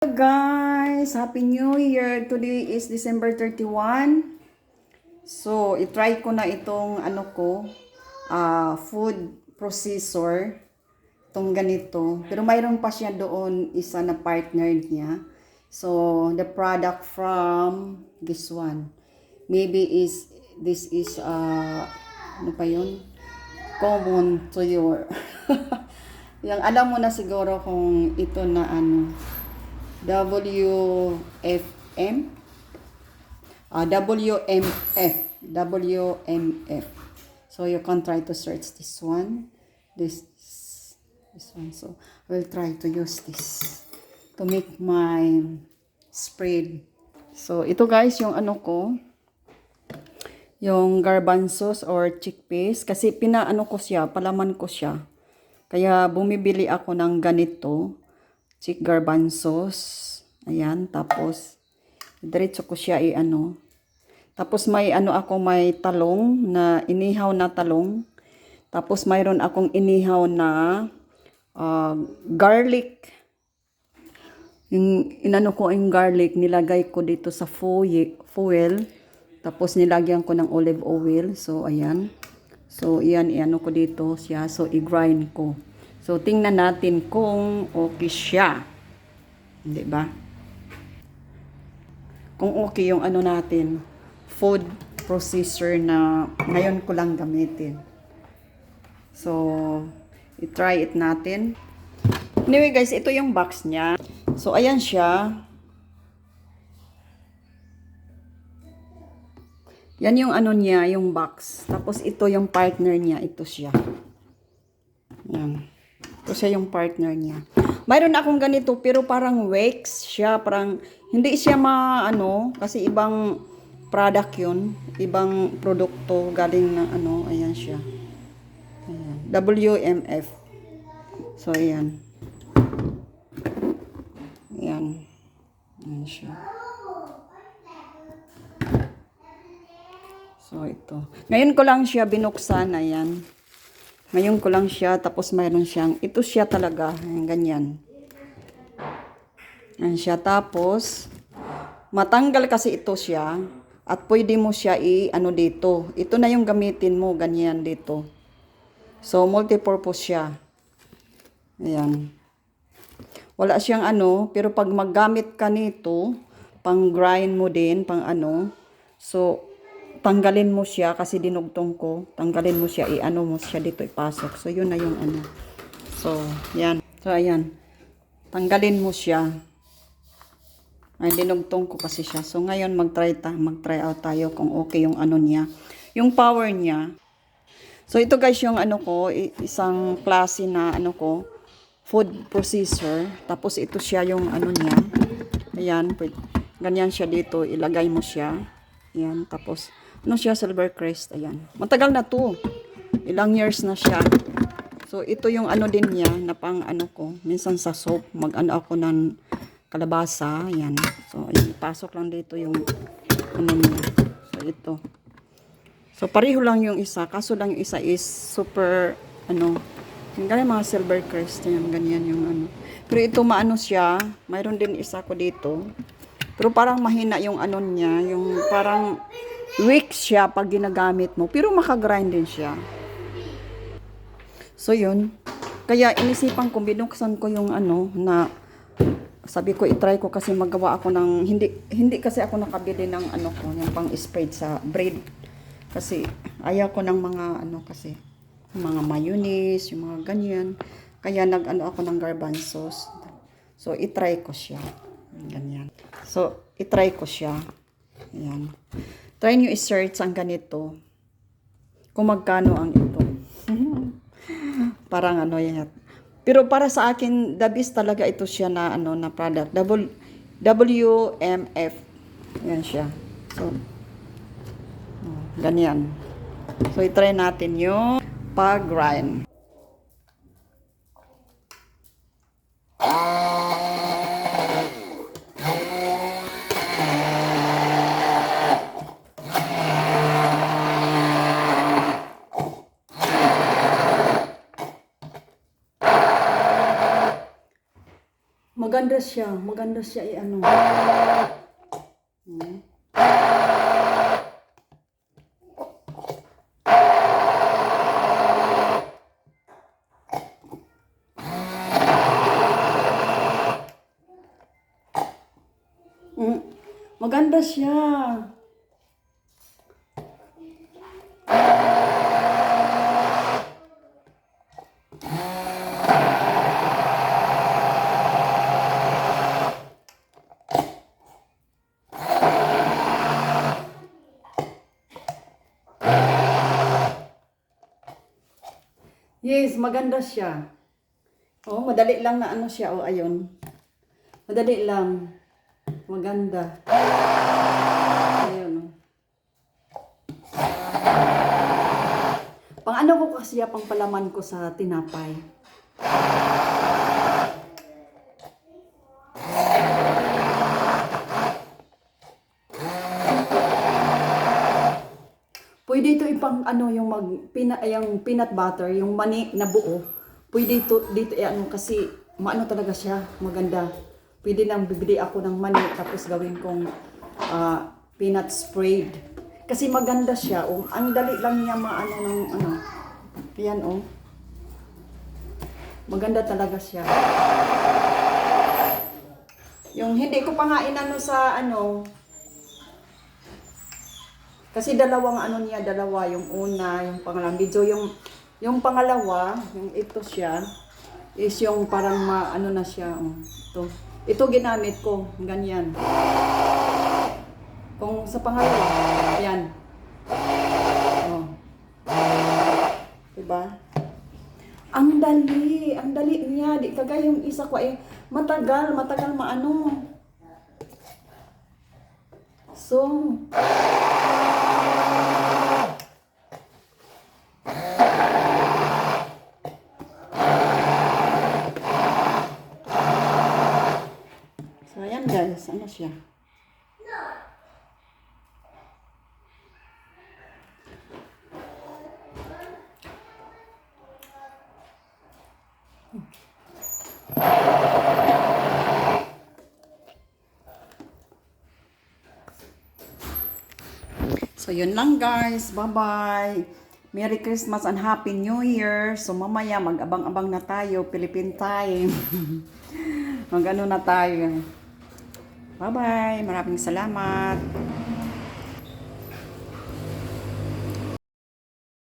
Hello guys! Happy New Year! Today is December 31. So, itry ko na itong food processor. Itong ganito. Pero mayroon pa siya doon isa na partner niya. So, the product from this one. Maybe this is ano pa yun? Common to your yung alam mo na siguro kung ito na WFM WMF. So you can try to search this one, this one. So I will try to use this to make my spread. So ito guys yung yung garbanzos or chickpeas kasi palaman ko siya. Kaya bumibili ako ng ganito, garbanzos. Ayan, tapos diretso ko siya Tapos may may talong na inihaw na talong. Tapos mayroon akong inihaw na garlic. Yung yung garlic, nilagay ko dito sa foil. Tapos nilagyan ko ng olive oil. So ayan. So, iyan, ko dito siya. So, i-grind ko. So, tingnan natin kung okay siya. Hindi ba? Kung okay yung natin, food processor na ngayon ko lang gamitin. So, i-try it natin. Anyway guys, ito yung box niya. So, ayan siya. Yan yung niya, yung box. Tapos ito yung partner niya, ito siya. Yan. Ito siya yung partner niya. Mayroon akong ganito pero parang wax siya, parang hindi siya kasi ibang product yun, ibang produkto galing na ayan siya. Ayan. WMF. So ayan. Ayan. Ayan siya. So, ito. Ngayon ko lang siya binuksan. Ayan. Ngayon ko lang siya. Tapos, mayroon siyang, ito siya talaga. Ayan, ganyan. Ayan siya. Tapos, matanggal kasi ito siya. At pwede mo siya dito. Ito na yung gamitin mo. Ganyan dito. So, multipurpose siya. Ayan. Wala siyang pero pag maggamit ka nito, pang grind mo din, pang so, tanggalin mo siya kasi dinugtong ko. Tanggalin mo siya, mo siya dito, ipasok. So, yun na yung So, yan. So, ayan. Tanggalin mo siya. Ay, dinugtong ko kasi siya. So, ngayon, mag-try out tayo kung okay yung niya. Yung power niya. So, ito guys, yung isang klase na food processor. Tapos, ito siya yung niya. Ayan. Ganyan siya dito. Ilagay mo siya. Ayan. Tapos, siya, Silvercrest, ayan. Matagal na to. Ilang years na siya. So, ito yung din niya, na pang ko. Minsan sa soap, ako ng kalabasa, ayan. So, ayan, pasok lang dito yung niya. So, ito. So, pareho lang yung isa. Kaso lang yung isa is super, yung ganyan mga Silvercrest, ayan, ganyan yung Pero ito, siya. Mayroon din isa ko dito. Pero parang mahina yung niya, yung parang weak siya pag ginagamit mo. Pero makagrind din siya. So, yun. Kaya, inisipan ko, binuksan ko yung na sabi ko, itry ko kasi magawa ako ng, hindi kasi ako nakabili ng yung pang-spread sa bread. Kasi, ayaw ko ng mga, kasi, mga mayonnaise, yung mga ganyan. Kaya, ako ng garbanzos. So, itry ko siya. Ganyan. So, itry ko siya. Ayan. Try nyo i-search ang ganito. Kung magkano ang ito. Parang yan. Pero para sa akin, the best talaga ito siya na na product. WMF. Yan siya. So, ganyan. So, i-try natin yung pag-grind. Maganda siya. Maganda siya i-ano. Hmm. Maganda siya. Yes, maganda siya. Oh, madali lang na ano siya. Oh, ayun. Madali lang. Maganda. Ayun. Oh. Pang ano ko kasi pang palaman ko sa tinapay. Pwede ito ipang ano yung yung peanut butter, yung mani na buo. Pwede ito dito ano kasi maano talaga siya, maganda. Pwede nang bibili ako ng mani tapos gawin kong peanut sprayed. Kasi maganda siya, oh. Ang dali lang niya maano ng ano. Yan oh. Maganda talaga siya. Yung hindi ko pa nga inano sa ano. Kasi dalawang ano niya, dalawa. Yung una, yung pangalawa. Medyo yung pangalawa, yung ito siya, is yung parang ano na siya. Oh, ito. Ito ginamit ko. Ganyan. Kung sa pangalawa, yan. Oh. Diba? Ang dali niya. Di kagaya yung isa ko matagal maano. So, ayan guys, ano siya? So, yun lang guys. Bye-bye. Merry Christmas and Happy New Year. So, mamaya mag-abang-abang na tayo. Philippine time. Mag-ano na tayo. Bye-bye. Maraming salamat.